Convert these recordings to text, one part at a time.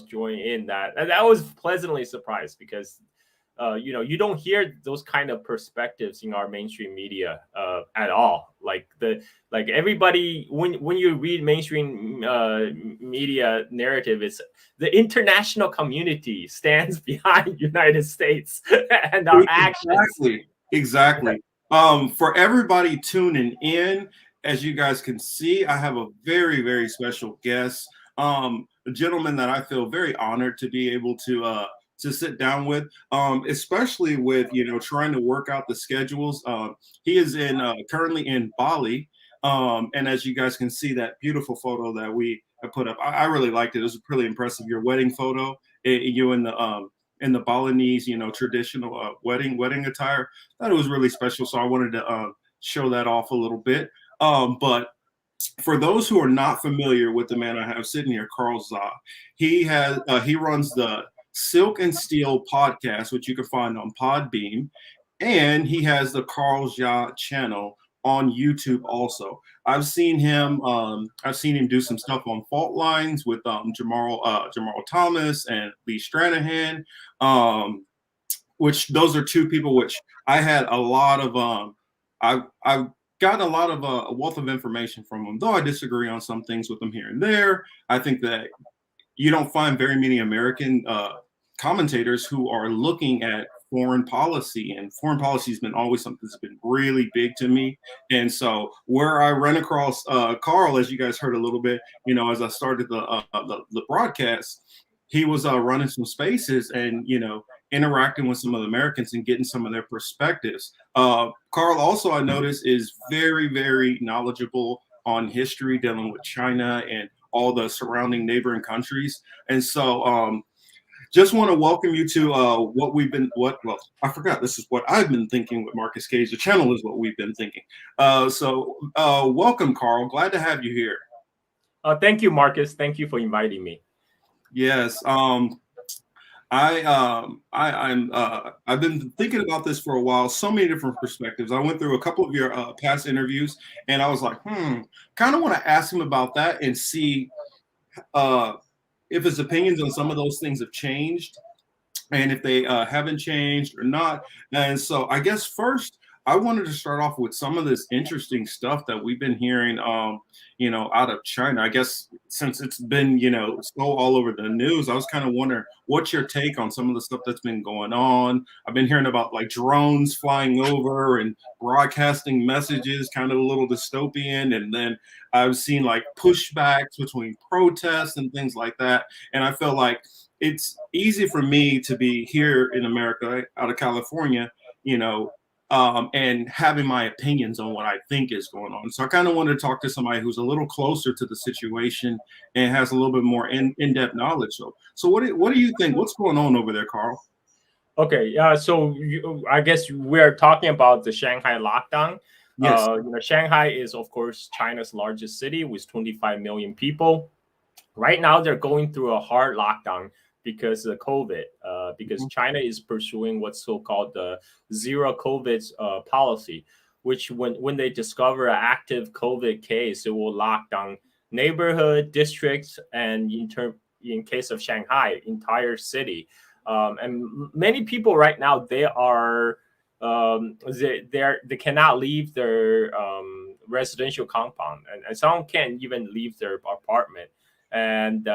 join in that, and I was pleasantly surprised because you don't hear those kind of perspectives in our mainstream media at all. Like everybody, when you read mainstream media narrative, it's the international community stands behind United States and our actions. Exactly. For everybody tuning in, as you guys can see, I have a very, very special guest. A gentleman that I feel very honored to be able to sit down with, especially with trying to work out the schedules. He is in currently in Bali, and as you guys can see, that beautiful photo that we have put up, I really liked it. It was pretty impressive. Your wedding photo, you in the Balinese, traditional wedding attire. I thought it was really special, so I wanted to show that off a little bit. But for those who are not familiar with the man I have sitting here, Carl Za, he runs the Silk and Steel podcast, which you can find on Podbeam, and he has the Carl Za channel on YouTube also. I've seen him do some stuff on Fault Lines with Jamal Thomas and Lee Stranahan, which those are two people which I had a lot of I've gotten a lot of a wealth of information from them, though I disagree on some things with them here and there. I think that you don't find very many American commentators who are looking at foreign policy, and foreign policy has been always something that's been really big to me. And so where I ran across Carl, as you guys heard a little bit, as I started the broadcast, he was running some spaces and interacting with some of the Americans and getting some of their perspectives. Carl also, I noticed, is very, very knowledgeable on history dealing with China and all the surrounding neighboring countries. And so just want to welcome you to I forgot, this is what I've been thinking with Marcus Cage. The channel is what we've been thinking. So welcome, Carl. Glad to have you here. Thank you, Marcus. Thank you for inviting me. Yes. I've been thinking about this for a while. So many different perspectives. I went through a couple of your past interviews, and I was like, kind of want to ask him about that and see if his opinions on some of those things have changed, and if they haven't changed or not. And so I guess first I wanted to start off with some of this interesting stuff that we've been hearing, out of China. I guess since it's been, so all over the news, I was kind of wondering what's your take on some of the stuff that's been going on. I've been hearing about like drones flying over and broadcasting messages, kind of a little dystopian. And then I've seen like pushbacks between protests and things like that. And I feel like it's easy for me to be here in America, out of California, and having my opinions on what I think is going on. So I kind of wanted to talk to somebody who's a little closer to the situation and has a little bit more in-depth knowledge. So what do you think? What's going on over there, Carl? Okay, so I guess we're talking about the Shanghai lockdown. Yes. Shanghai is, of course, China's largest city with 25 million people. Right now, they're going through a hard lockdown because of COVID, because China is pursuing what's so-called the zero COVID policy, which when they discover an active COVID case, it will lock down neighborhood, districts, and in case of Shanghai, entire city. And many people right now, they cannot leave their residential compound, and some can't even leave their apartment. And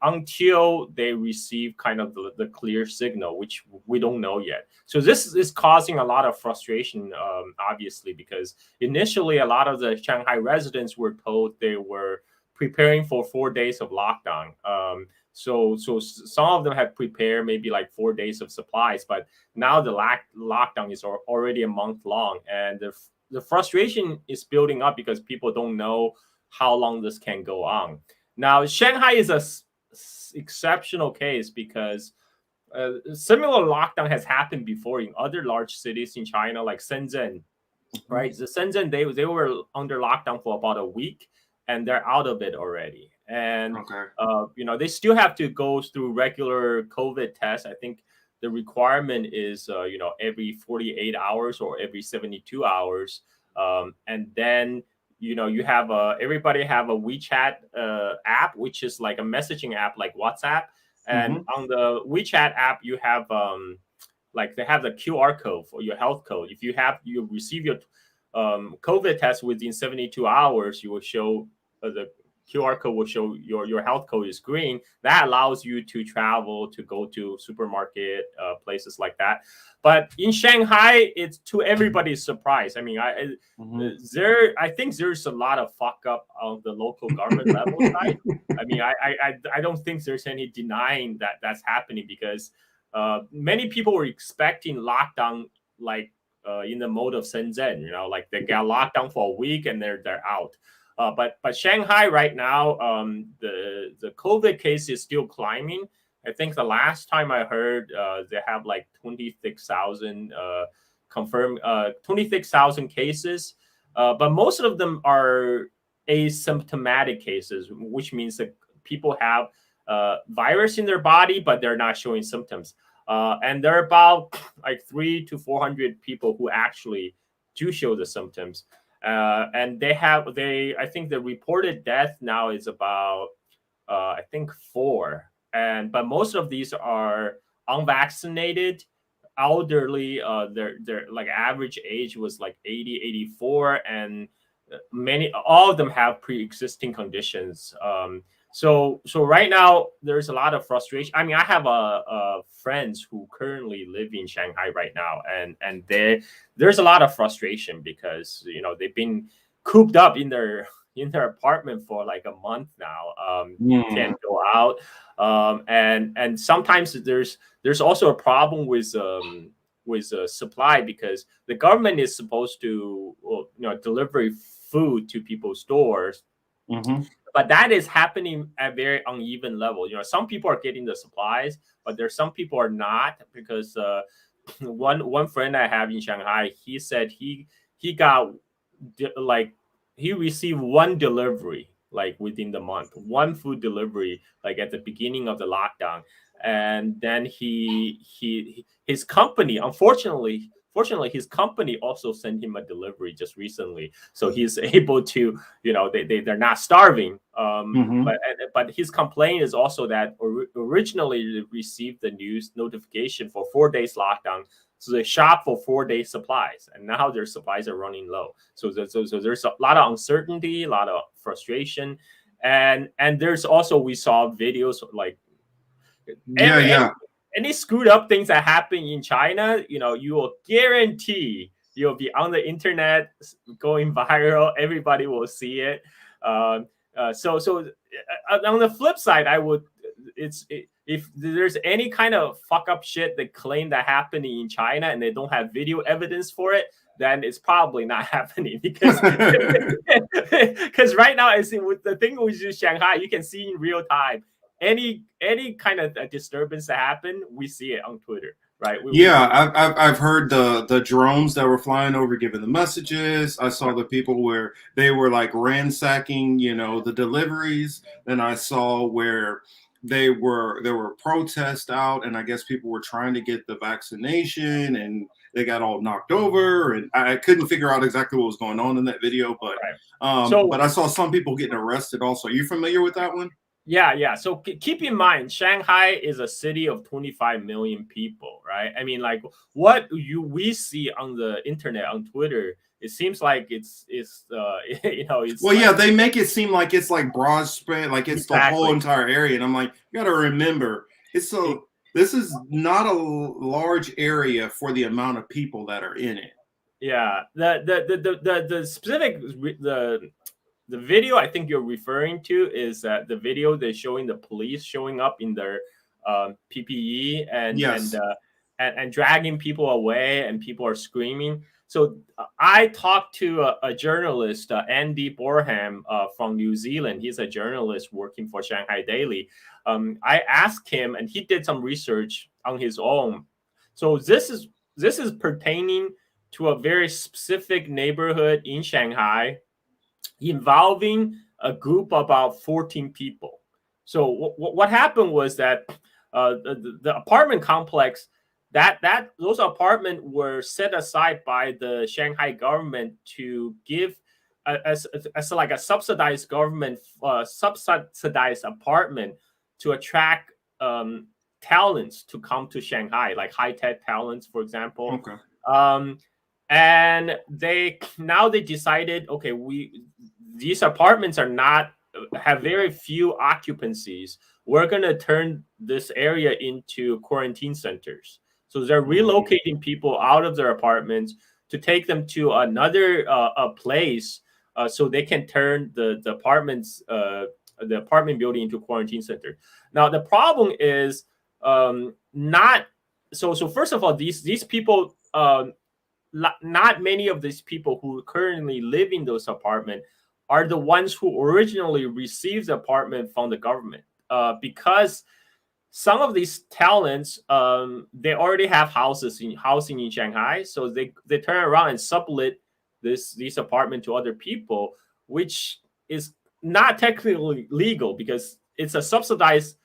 until they receive kind of the clear signal, which we don't know yet. So this is causing a lot of frustration, obviously, because initially a lot of the Shanghai residents were told they were preparing for 4 days of lockdown. So some of them have prepared maybe like 4 days of supplies, but now the lockdown is already a month long, and the frustration is building up because people don't know how long this can go on. Now, Shanghai is a exceptional case because similar lockdown has happened before in other large cities in China, like Shenzhen, right? The Shenzhen, they were under lockdown for about a week, and they're out of it already. And they still have to go through regular COVID tests. I think the requirement is every 48 hours or every 72 hours, and then you have everybody have a WeChat app, which is like a messaging app like WhatsApp. And Mm-hmm. on the WeChat app, you have like they have the QR code for your health code. If you receive your COVID test within 72 hours, you will show the QR code will show your health code is green. That allows you to travel, to go to supermarket, places like that. But in Shanghai, it's to everybody's surprise. I mean, Mm-hmm. I think there's a lot of fuck up on the local government level side. I mean, I don't think there's any denying that that's happening, because many people were expecting lockdown like in the mode of Shenzhen, like they got locked down for a week and they're out. But Shanghai right now, the COVID case is still climbing. I think the last time I heard, they have like 26,000 confirmed 26,000 cases, but most of them are asymptomatic cases, which means that people have virus in their body, but they're not showing symptoms. And there are about like 300 to 400 people who actually do show the symptoms. And I think the reported death now is about I think four. But most of these are unvaccinated, elderly. Their like average age was like 80, 84, and all of them have pre-existing conditions. So right now there's a lot of frustration. I mean, I have friends who currently live in Shanghai right now, and there's a lot of frustration because they've been cooped up in their apartment for like a month now. Can't go out, and sometimes there's also a problem with supply, because the government is supposed to deliver food to people's doors, Mm-hmm. but that is happening at very uneven level. Some people are getting the supplies, but there's some people are not, because one friend I have in Shanghai, he said he got like he received one delivery like within the month, one food delivery like at the beginning of the lockdown. And then his company, unfortunately, fortunately his company also sent him a delivery just recently, so he's able to, they're not starving. Mm-hmm. But his complaint is also that originally they received the news notification for 4 days lockdown, so they shop for 4 days supplies, and now their supplies are running low. So there's a lot of uncertainty, a lot of frustration, and there's also, we saw videos like Yeah, yeah. any screwed up things that happen in China, you will guarantee you'll be on the internet going viral. Everybody will see it. On the flip side, if there's any kind of fuck up shit they claim that happening in China and they don't have video evidence for it, then it's probably not happening, because because right now, I see with the thing with Shanghai, you can see in real time any kind of disturbance that happen, we see it on Twitter, right? Yeah, I've heard the drones that were flying over giving the messages. I saw the people where they were like ransacking, the deliveries. Then I saw where there were protests out, and I guess people were trying to get the vaccination, and they got all knocked over. And I couldn't figure out exactly what was going on in that video, but right. So I saw some people getting arrested also. Are you familiar with that one? yeah. So keep in mind, Shanghai is a city of 25 million people, right? I mean, like what we see on the internet, on Twitter, it seems like it's it's Well, yeah, like they make it seem like it's like broad spread, like it's the whole exactly. entire area. And I'm like, you got to remember, this is not a large area for the amount of people that are in it. Yeah, the specific the video I think you're referring to is the video they're showing the police showing up in their PPE Yes. and dragging people away, and people are screaming. So I talked to a journalist, Andy Borham, from New Zealand. He's a journalist working for Shanghai Daily. I asked him, and he did some research on his own. So this is pertaining to a very specific neighborhood in Shanghai, involving a group of about 14 people. So what happened was that the apartment complex, that those apartments were set aside by the Shanghai government to give as like a subsidized government subsidized apartment to attract talents to come to Shanghai, like high tech talents, for example. Okay. Um, and they decided, okay, these apartments are not have very few occupancies. We're gonna turn this area into quarantine centers. So they're Mm. relocating people out of their apartments to take them to another a place, so they can turn the apartment building into quarantine center. Now the problem is not so first of all, these people, not many of these people who currently live in those apartments are the ones who originally received the apartment from the government, because some of these talents, they already have housing in Shanghai, so they turn around and sublet these apartment to other people, which is not technically legal because it's a subsidized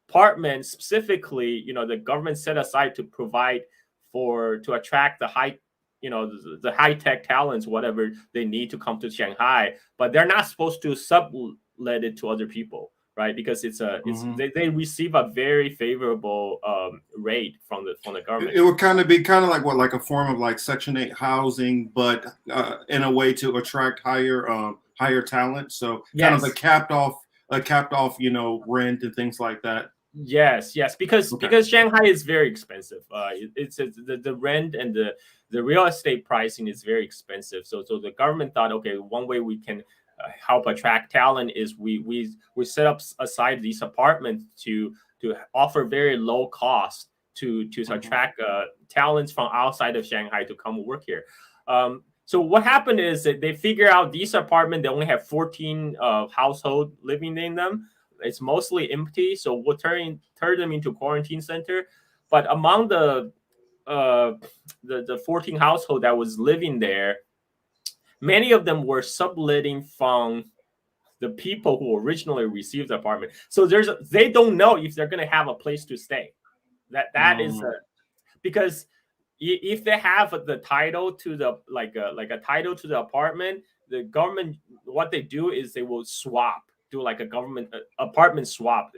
apartment. Specifically, the government set aside to provide to attract the the high tech talents, whatever they need to come to Shanghai, but they're not supposed to sublet it to other people, right? Because they receive a very favorable rate from the government. It would kind of be kind of like what, like a form of like Section 8 housing, but in a way to attract higher talent. So kind of Yes, a capped off, rent and things like that. yes, because Okay. Shanghai is very expensive. It's the rent and the real estate pricing is very expensive. So the government thought, okay, one way we can help attract talent is we set up aside these apartments to offer very low cost to Hmm. attract talents from outside of Shanghai to come work here. So what happened is that they figure out these apartments, they only have 14 household living in them. It's mostly empty, so we'll turn them into quarantine center. But among uh, the 14 household that was living there, many of them were subletting from the people who originally received the apartment. So they don't know if they're going to have a place to stay. That is Mm, because if they have the title to the like a title to the apartment, the government, what they do is they will do like a government apartment swap,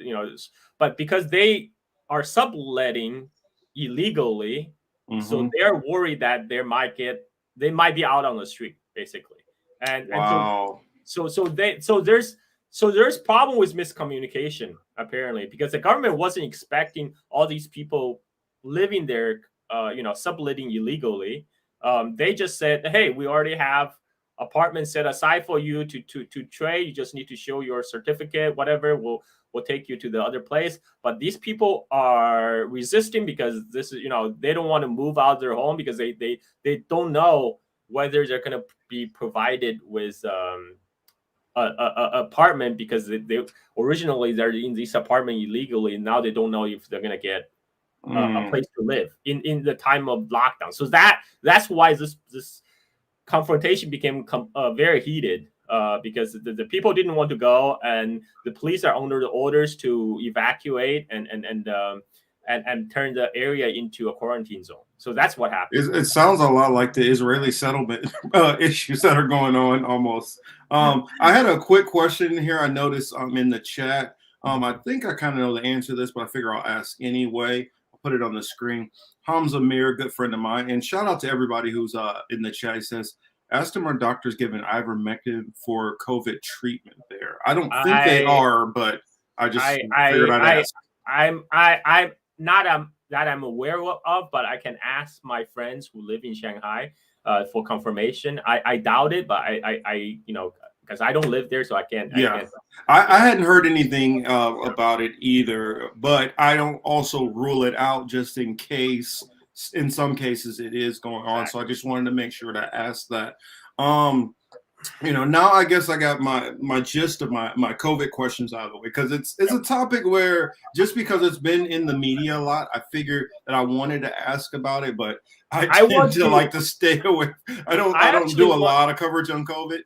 but because they are subletting illegally, so hmm. they're worried that they might be out on the street basically. And Wow. there's problem with miscommunication apparently, because the government wasn't expecting all these people living there, subletting illegally. They just said, "Hey, we already have apartments set aside for you to trade. You just need to show your certificate, whatever. We'll take you to the other place." But these people are resisting because this is, they don't want to move out of their home because they don't know whether they're going to be provided with a apartment, because they originally they're in this apartment illegally. Now they don't know if they're going to get a Mm. place to live in the time of lockdown. So that's why this confrontation became very heated, because the people didn't want to go, and the police are under the orders to evacuate and turn the area into a quarantine zone. So that's what happened. It sounds a lot like the Israeli settlement issues that are going on almost. I had a quick question here. I noticed in the chat. I think I kind of know the answer to this, but I figure I'll ask anyway. I'll put it on the screen. Hamza Mir, good friend of mine, and shout out to everybody who's in the chat. He says, asked him, are doctors giving ivermectin for COVID treatment there? I don't think they I are, but I just I figured I I'd I ask. I'm not that I'm aware of, but I can ask my friends who live in Shanghai for confirmation. I doubt it, but because I don't live there, so I Yeah, can't. I hadn't heard anything about it either, but I don't also rule it out just in case. In some cases, it is going on, so I Exactly. just wanted to make sure to ask that. Um, now I guess I got my gist of my COVID questions out of the way, because it's Yep. a topic where just because it's been in the media a lot, I figured that I wanted to ask about it, but I I tend want to to. like to stay away. I I don't actually do a want. lot of coverage on COVID.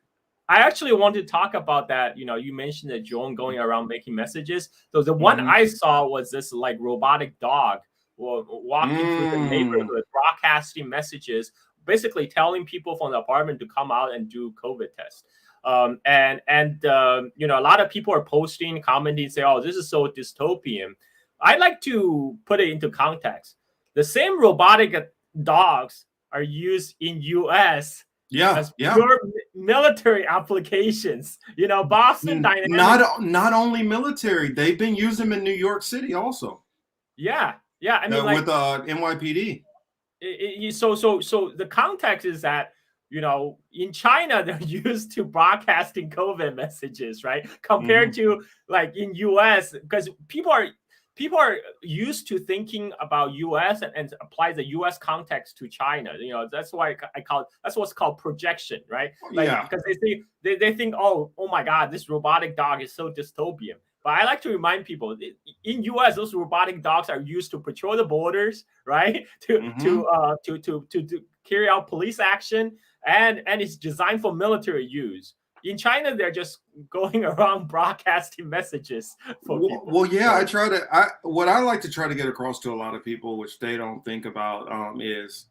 I actually want to talk about that. You mentioned the drone going around making messages. So the one Hmm. I saw was this like robotic dog walking through the Mm. neighborhood, broadcasting messages, basically telling people from the apartment to come out and do COVID tests. You know, a lot of people are posting, commenting, say, "Oh, this is so dystopian." I like to put it into context. The same robotic dogs are used in U.S. Yeah, as yeah. pure military applications. You know, Boston Dynamics. Not only military, they've been using them in New York City also. Yeah, yeah. I mean, like with NYPD. So the context is that, you know, in China they're used to broadcasting COVID messages, right? Compared to like in US, because people are used to thinking about US and apply the US context to China. You know, that's why I call it, that's what's called projection, right? Like, Yeah. because they think, oh my God, this robotic dog is so dystopian. But I like to remind people, in U.S., those robotic dogs are used to patrol the borders, right? To carry out police action, and it's designed for military use. In China, they're just going around broadcasting messages for people. Well, yeah, what I like to try to get across to a lot of people, which they don't think about, is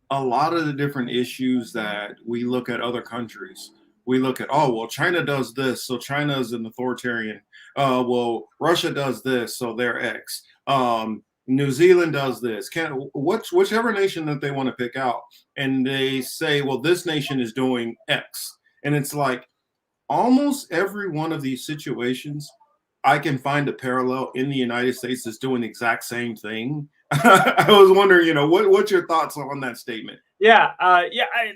a lot of the different issues that we look at other countries. We look at, oh, well, China does this, so China is an authoritarian. Well, Russia does this, so they're X. New Zealand does this. Whichever nation that they want to pick out, and they say, well, this nation is doing X, and it's like almost every one of these situations, I can find a parallel in the United States that's doing the exact same thing. I was wondering, you know, what's your thoughts on that statement? Yeah,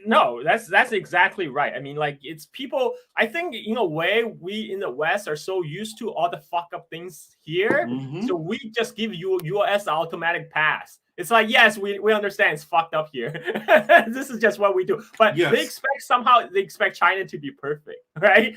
no, that's exactly right. I mean, like, it's people. I think in a way we in the West are so used to all the fuck up things here, so we just give you US automatic pass. It's like, yes, we understand it's fucked up here. This is just what we do. But Yes. they expect China to be perfect, right?